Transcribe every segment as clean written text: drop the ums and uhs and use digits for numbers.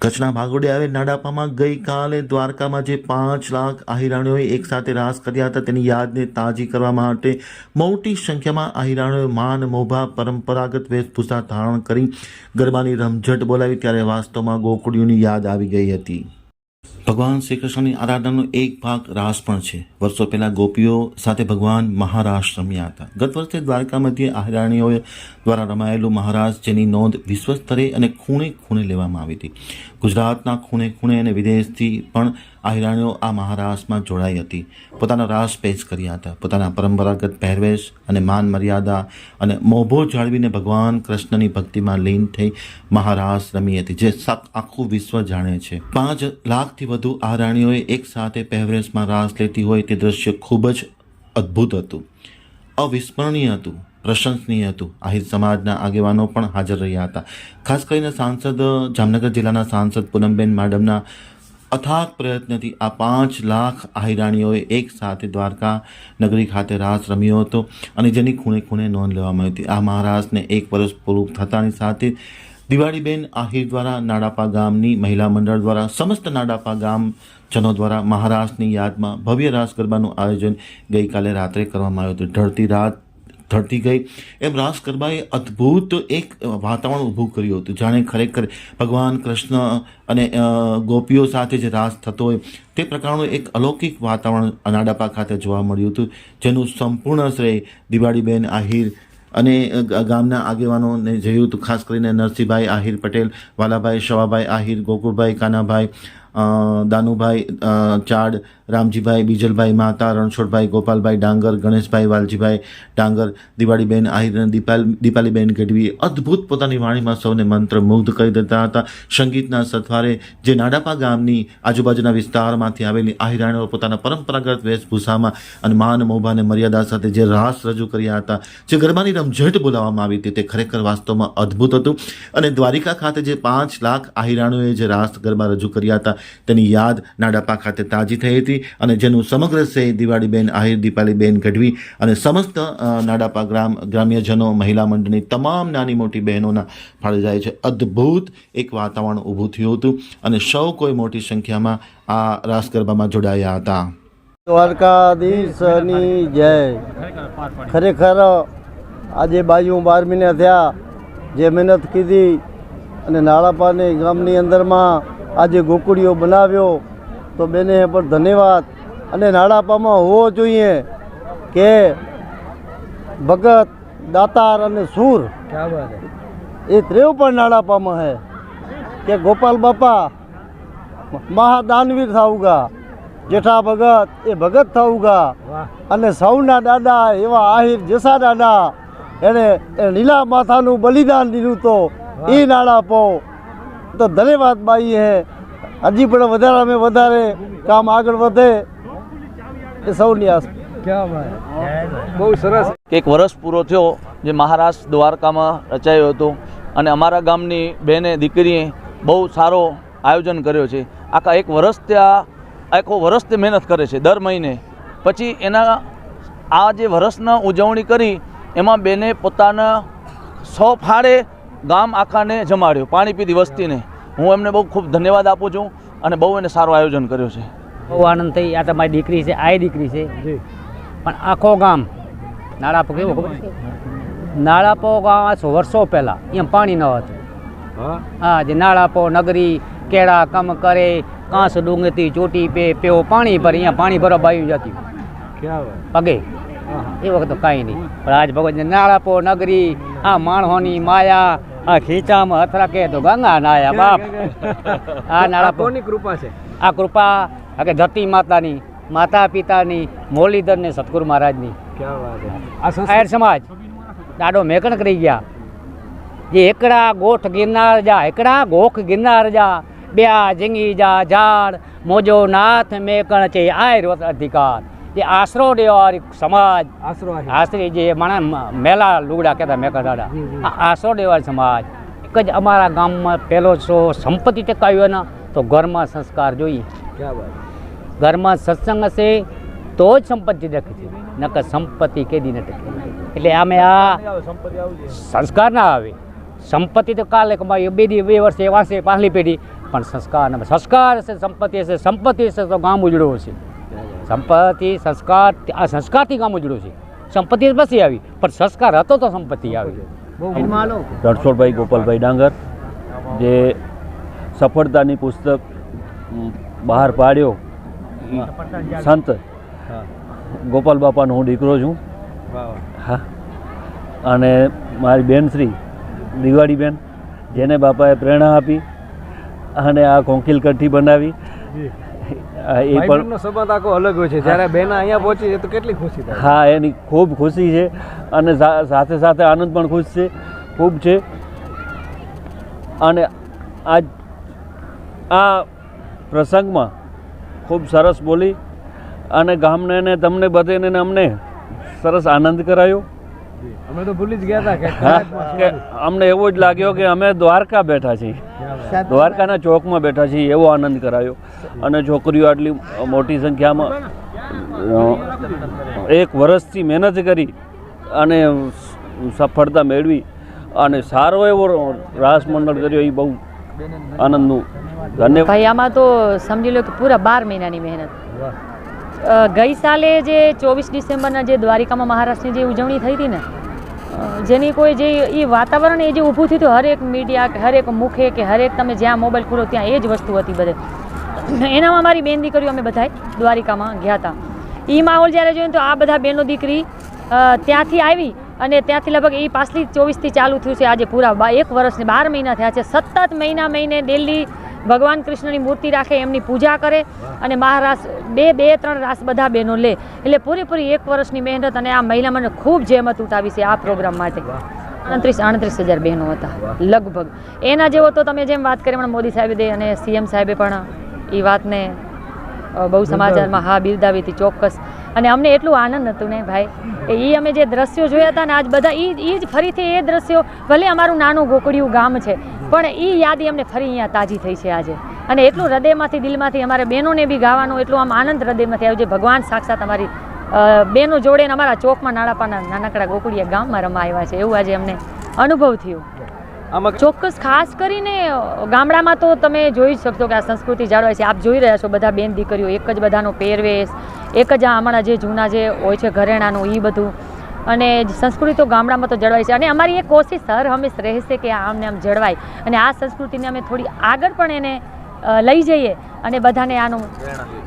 કચ્છના ભાગોળે આવેલ નાડાપામાં ગઈકાલે દ્વારકામાં જે 5 લાખ આહિરાણીઓએ એકસાથે રાસ કર્યા હતા તેની યાદને તાજી કરવા માટે મોટી સંખ્યામાં આહિરાણીઓએ માન મોભા પરંપરાગત વેશભૂષા ધારણ કરી ગરબાની રમઝટ બોલાવી ત્યારે વાસ્તવમાં ગોકુળીઓની યાદ આવી ગઈ હતી। ભગવાન શ્રી કૃષ્ણની આરાધનાનો એક ભાગ રાસ પણ છે। વર્ષો પહેલા ગોપીઓ સાથે ભગવાન મહારાસ રમ્યા હતા। ગત વર્ષે દ્વારકા મધ્યે આહિરાણીઓ દ્વારા રમાયેલું મહારાસ જેની નોંધ વિશ્વ સ્તરે અને ખૂણે ખૂણે લેવામાં આવી હતી। ગુજરાતના ખૂણે ખૂણે અને વિદેશથી પણ આહિરાણીઓ આ મહારાસમાં જોડાઈ હતી, પોતાના રાસ પેશ કર્યા હતા, પોતાના પરંપરાગત પહેરવેશ અને માન મર્યાદા અને મોભો જાળવીને ભગવાન કૃષ્ણની ભક્તિમાં લીન થઈ મહારાસ રમી હતી, જે આખું વિશ્વ જાણે છે। 5 લાખથી વધુ આહિરાણીઓએ એક સાથે પહેરવેશમાં રાસ લેતી હોય તે દ્રશ્ય ખૂબ જ અદ્ભુત હતું, અવિસ્મરણીય હતું, પ્રશંસનીય હતું। આહિર સમાજના આગેવાનો પણ હાજર રહ્યા હતા। ખાસ કરીને સાંસદ જામનગર જિલ્લાના સાંસદ પૂનમબેન માડમના અથાગ પ્રયત્નથી આ 5 લાખ આહિરાણીઓએ એક સાથે દ્વારકા નગરી ખાતે રાસ રમ્યો હતો અને જેની ખૂણે ખૂણે નોંધ લેવામાં આવી હતી। આ મહારાસને 1 વર્ષ પૂરું થતાની સાથે દિવાળીબેન આહિર દ્વારા નાડાપા ગામની મહિલા મંડળ દ્વારા સમસ્ત નાડાપા ગામજનો દ્વારા મહારાસની યાદમાં ભવ્ય રાસ ગરબાનું આયોજન ગઈકાલે રાત્રે કરવામાં આવ્યું હતું। ઢળતી રાત ઢળતી ગઈ એમ રાસ ગરબાએ અદ્ભુત એક વાતાવરણ ઊભું કર્યું હતું, જાણે ખરેખર ભગવાન કૃષ્ણ અને ગોપીઓ સાથે જે રાસ થતો હોય તે પ્રકારનું એક અલૌકિક વાતાવરણ નાડાપા ખાતે જોવા મળ્યું હતું, જેનું સંપૂર્ણ શ્રેય દિવાળીબેન આહિર અને ગામના આગેવાનોને જોયું હતું। ખાસ કરીને નરસિંહભાઈ આહિર પટેલ, વાલાભાઈ શવાભાઈ આહિર, ગોકુળભાઈ કાનાભાઈ, દાનુભાઈ ચાડ, રામજીભાઈ બીજલભાઈ માતા, રણછોડભાઈ ગોપાલભાઈ ડાંગર, ગણેશભાઈ વાલજીભાઈ ડાંગર, દિવાળીબેન આહિર અને દીપાલીબેન ગઢવી અદ્ભુત પોતાની વાણીમાં સૌને મંત્રમુગ્ધ કરી દેતા હતા। સંગીતના સથવારે જે નાડાપા ગામની આજુબાજુના વિસ્તારમાંથી આવેલી આહિરાણીઓ પોતાના પરંપરાગત વેશભૂષામાં અને માન મોભાને મર્યાદા સાથે જે રાસ રજૂ કર્યા હતા, જે ગરબાની રમઝટ બોલાવવામાં આવી હતી, તે ખરેખર વાસ્તવમાં અદ્ભુત હતું। અને દ્વારિકા ખાતે જે 5 લાખ આહિરાણીઓએ જે રાસ ગરબા રજૂ કર્યા હતા તેની યાદ નાડાપા ખાતે તાજી થઈ હતી અને જેનું સમગ્ર શ્રેય દિવાળીબેન આહિર, દીપાલીબેન ગઢવી અને સમસ્ત નાડાપા ગ્રામ્યજનો, મહિલા મંડળની તમામ નાની મોટી બહેનોના ફાળે જાય છે। અદ્ભુત એક વાતાવરણ ઊભું થયું હતું અને સૌ કોઈ મોટી સંખ્યામાં આ રાસ ગરબામાં જોડાયા હતા। દ્વારકાધીશની જય। ખરેખર આજે બાયું 12 મહિના થયા જે મહેનત કીધી અને નાડાપાની ગામની અંદરમાં આજે ગોકુળીઓ બનાવ્યો તો બેને પણ ધન્યવાદ। અને નાડાપામાં હોવો જોઈએ કે ભગત, દાતાર અને સૂર એ ત્રેવ પણ નાડાપામાં હે કે ગોપાલ બાપા મહાદાનવીર થાઉગા, જેઠા ભગત એ ભગત થાઉગા અને સૌના દાદા એવા આહિર જેસા દાદા એણે નીલા માથાનું બલિદાન દીધું તો એ નાડાપો તો ધન્યવાદ બાઈ હે। હજી પણ વધારે વધારે કામ આગળ વધે એ સૌની આસ। બહુ સરસ। એક વર્ષ પૂરો થયો જે મહારાસ દ્વારકામાં રચાયો હતો અને અમારા ગામની બેને દીકરીએ બહુ સારો આયોજન કર્યો છે। આખા 1 વર્ષ ત્યાં આખો વર્ષ તે મહેનત કરે છે દર મહિને, પછી એના આ જે વર્ષના ઉજવણી કરી એમાં બેને પોતાના 100 ફાળે ગામ આખાને જમાડ્યો, પાણી પીધી વસ્તીને। હું એમને બહુ ખૂબ ધન્યવાદ આપું છું અને બહુ એને સારું આયોજન કર્યું છે। બહુ આનંદ થઈ। આ તમારી દીકરી છે, આ દીકરી છે, પણ આખો ગામ નાડાપો કેવો ખબર છે? નાડાપો ગામ વર્ષો પહેલાં એમ પાણી ન હતું। હા, જે નાડાપો નગરી કેળા કમ કરે, કાંસ ડુંગતી ચોટી પે પેવો પાણી ભરે, અહીંયા પાણી ભરવા આવી જતી પગે એ વખત કાંઈ નહીં, પણ આજ ભગવાન નાડાપો નગરી આ માણસોની માયા, આ ખીચામાં અથડાકે તો ગંગા નાયા બાપ। આ નાડાપોની કૃપા છે, આ કૃપા આ કે ધરતી માતાની, માતા પિતાની, મોરલીધર ને સતગુરુ મહારાજની। આહિર સમાજ ડાડો મેકણ કરી ગયા જે એકડા ગોઠ ગિરનાર જા, એકડા ગોખ ગિરનાર જા, બ્યા જીંગી જા ઝાડ, મોજો નાથ મેકણ છે આહિર અધિકાર। જે આશરો દેવારી સમાજ, આશરી જે માણા મેલા લુગડા કહેતા મેકણ દાડા, આ આશરો દેવારી સમાજ એક જ અમારા ગામમાં પહેલો સંપત્તિ ટકાવ્યો ને તો ઘરમાં સંસ્કાર જોઈએ। ઘરમાં સત્સંગ હશે તો જ સંપત્તિ ટકે છે, નકર સંપત્તિ કેદી ન ટકે। એટલે અમે આ સંસ્કાર ના આવે, સંપત્તિ તો કાલે કમાવી, 2 વર્ષે વાંચે પાછલી પેઢી, પણ સંસ્કાર હશે, સંપત્તિ હશે. સંપત્તિ હશે તો ગામ ઉજળું હશે. સંપત્તિ સંસ્કાર, આ સંસ્કારથી ગામ ઉજળું છે. સંપત્તિ પછી આવી, પણ સંસ્કાર હતો તો સંપત્તિ આવી. રણછોડભાઈ ગોપાલભાઈ ડાંગર, જે સફળતાની પુસ્તક બહાર પાડ્યો, સંત ગોપાલ બાપાનો હું દીકરો છું. હા, અને મારી બેનશ્રી દિવાળીબેન, જેને બાપાએ પ્રેરણા આપી અને આ કોંકીલ કઠ્ઠી બનાવી. એ પણ સંબંધ આખો અલગ હોય છે. જ્યારે બેન અહીંયા પહોંચી છે તો કેટલી ખુશી થાય. હા, એની ખૂબ ખુશી છે અને સાથે સાથે આનંદ પણ ખુશ છે, ખૂબ છે. અને આજ આ પ્રસંગમાં ખૂબ સરસ બોલી અને ગામને ને તમને બધેને ને અમને સરસ આનંદ કરાયો. અમે તો ભૂલી જ ગયા હતા કે અમને એવો જ લાગ્યો કે અમે દ્વારકા બેઠા છીએ, દ્વારકાના ચોકમાં બેઠા છીએ, એવો આનંદ કરાયો. અને છોકરીઓ આટલી મોટી સંખ્યામાં એક વર્ષથી મહેનત કરી અને સફળતા મેળવી અને સારો એવો રાસ મંડળ કર્યો, એ બહુ આનંદનું ધન્યવાદ. ભાઈ આમાં તો સમજી લો કે પૂરા 12 મહિનાની મહેનત. ગઈ સાલે જે 24 ડિસેમ્બરના જે દ્વારિકામાં મહારાષ્ટ્રની જે ઉજવણી થઈ હતી ને, જેની કોઈ જે એ વાતાવરણ એ જે ઊભું થયું હતું, હરેક મીડિયા કે હરેક મુખે કે હરેક તમે જ્યાં મોબાઈલ ખોલો ત્યાં એ જ વસ્તુ હતી બધે. એનામાં મારી બેન દીકરીઓ અમે બધાય દ્વારિકામાં ગયા હતા. એ માહોલ જ્યારે જોયું તો આ બધા બહેનો દીકરી ત્યાંથી આવી અને ત્યાંથી લગભગ એ પાછલી 24થી ચાલુ થયું છે. આજે પૂરા 1 વર્ષને 12 મહિના થયા છે. સતત મહિને ડેલી ભગવાન કૃષ્ણની મૂર્તિ રાખે, એમની પૂજા કરે અને મહારાસ 2-3 રાસ બધા બહેનો લે. એટલે પૂરેપૂરી 1 વર્ષની મહેનત. અને આ મહિલા મને ખૂબ જહેમત ઉઠાવી છે આ પ્રોગ્રામ માટે. 38-38 હજાર બહેનો હતા લગભગ. એના જેવો તો તમે જેમ વાત કરી હમણાં મોદી સાહેબે દે અને CM સાહેબે પણ એ વાતને બહુ સમાચારમાં હા બિરદાવી હતી ચોક્કસ. અને અમને એટલું આનંદ હતું ને ભાઈ, એ અમે જે દ્રશ્યો જોયા હતા ને આજ બધા એ જ ફરીથી એ દ્રશ્યો, ભલે અમારું નાનું ગોકળિયું ગામ છે પણ એ યાદી અમને ફરી અહીંયા તાજી થઈ છે આજે. અને એટલું હૃદયમાંથી દિલમાંથી અમારે બહેનોને બી ગાવાનું એટલું આમ આનંદ હૃદયમાંથી આવ્યું છે. ભગવાન સાક્ષાત અમારી બહેનો જોડે ને અમારા ચોકમાં નાણાપાના નાનકડા ગોકળિયા ગામમાં રમા આવ્યા છે, એવું આજે અમને અનુભવ થયો. ચોક્કસ ખાસ કરીને ગામડામાં તો તમે જોઈ શકશો કે આ સંસ્કૃતિ જાળવાય છે. આપ જોઈ રહ્યા છો બધા બેન દીકરીઓ એક જ બધાનો પહેરવેશ, એક જ આ હમણાં જે જૂના જે હોય છે ઘરેણાનું એ બધું. અને સંસ્કૃતિ તો ગામડામાં તો જળવાય છે. અને અમારી એક કોશિશ હર હંમેશ રહેશે કે આમને આમ જળવાય અને આ સંસ્કૃતિને અમે થોડી આગળ પણ એને લઈ જઈએ અને બધાને આનું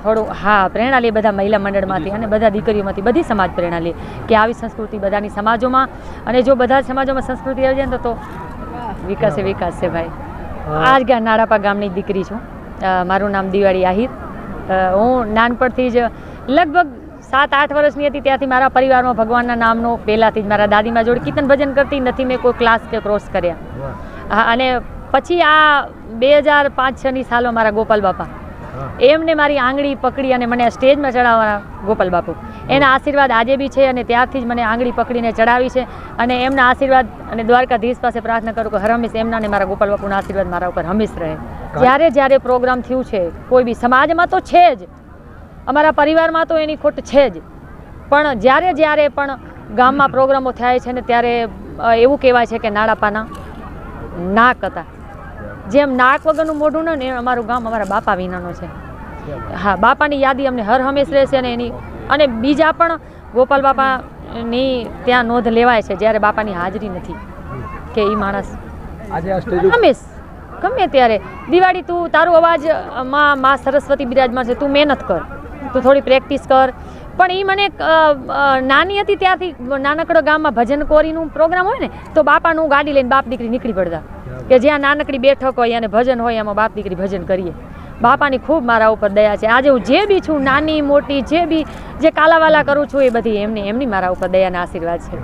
થોડું પ્રેરણા લઈએ બધા મહિલા મંડળમાંથી અને બધા દીકરીઓમાંથી, બધી સમાજ પ્રેરણા લે કે આવી સંસ્કૃતિ બધાની સમાજોમાં. અને જો બધા સમાજોમાં સંસ્કૃતિ આવી જાય ને તો વિકાસ છે ભાઈ. આ જ નાડાપા ગામની દીકરી છું. મારું નામ દિવાળી આહિર. હું નાનપણથી જ લગભગ 7-8 વર્ષની હતી ત્યાંથી મારા પરિવારમાં ભગવાનના નામનો પહેલાંથી જ મારા દાદીમા જોડે કીર્તન ભજન કરતી નથી મેં કોઈ ક્લાસ કે કોર્સ કર્યા. હા, અને પછી આ 2005-6ની સાલો મારા ગોપાલ બાપા એમને મારી આંગળી પકડી અને મને સ્ટેજમાં ચડાવવાના ગોપાલ બાપુ, એના આશીર્વાદ આજે બી છે અને ત્યારથી જ મને આંગળી પકડીને ચડાવી છે. અને એમના આશીર્વાદ અને દ્વારકાધીશ પાસે પ્રાર્થના કરું કે હર હંમેશ એમના અને મારા ગોપાલ બાપુના આશીર્વાદ મારા ઉપર હંમેશ રહે. જ્યારે પ્રોગ્રામ થયું છે કોઈ બી સમાજમાં તો છે જ, અમારા પરિવારમાં તો એની ખોટ છે જ, પણ જ્યારે પણ ગામમાં પ્રોગ્રામો થાય છે ને ત્યારે એવું કહેવાય છે કે નાડાપાના નાક હતા. જેમ નાક વગરનું મોઢું ને અમારું ગામ અમારા બાપા વિનાનો છે. હા, બાપાની યાદી અમને હર હંમેશ રહેશે. અને એની અને બીજા પણ ગોપાલ બાપાની ત્યાં નોંધ લેવાય છે જ્યારે બાપાની હાજરી નથી કે એ માણસ હંમેશ ગમે ત્યારે દિવાળી તું તારું અવાજમાં માં સરસ્વતી બિરાજમાન છે, તું મહેનત કર, તું થોડી પ્રેક્ટિસ કર. પણ એ મને નાની હતી ત્યારથી નાનકડો ગામમાં ભજન કોરીનું પ્રોગ્રામ હોય ને તો બાપાનું ગાડી લઈને બાપ દીકરી નીકળી પડતા કે જ્યાં નાનકડી બેઠક હોય અને ભજન હોય એમાં બાપ દીકરી ભજન કરીએ. બાપાની ખૂબ મારા ઉપર દયા છે. આજે હું જે બી છું નાની મોટી જે કાલાવાલા કરું છું એ બધી એમની મારા ઉપર દયાના આશીર્વાદ છે.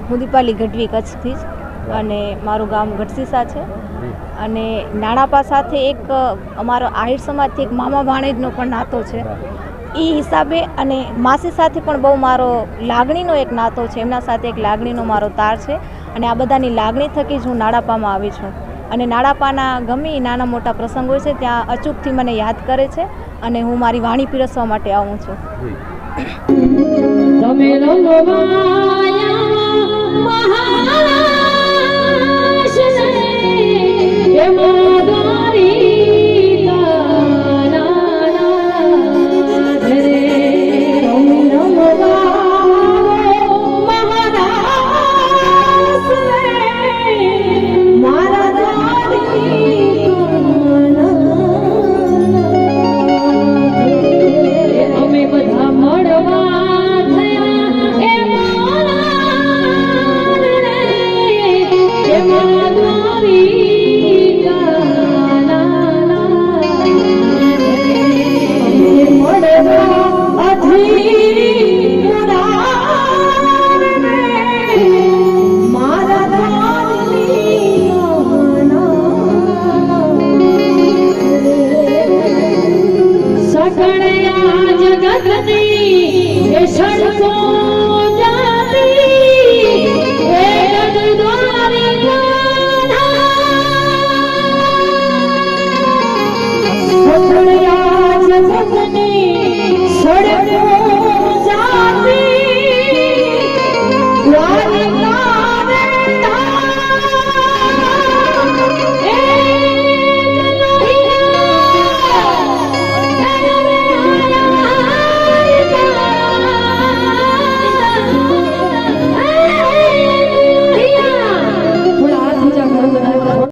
હું દીપાલી ગઢવી કચ્છથી જ અને મારું ગામ ગઢસીસા છે. અને નાણાપા સાથે એક અમારો આહિર સમાજથી એક મામા ભાણેજનો પણ નાતો છે એ હિસાબે, અને માસી સાથે પણ બહુ મારો લાગણીનો એક નાતો છે, એમના સાથે એક લાગણીનો મારો તાર છે. અને આ બધાની લાગણી થકી જ હું નાડાપામાં આવી છું. અને નાડાપાના ગમે નાના મોટા પ્રસંગ હોય છે ત્યાં અચૂકથી મને યાદ કરે છે અને હું મારી વાણી પીરસવા માટે આવું છું.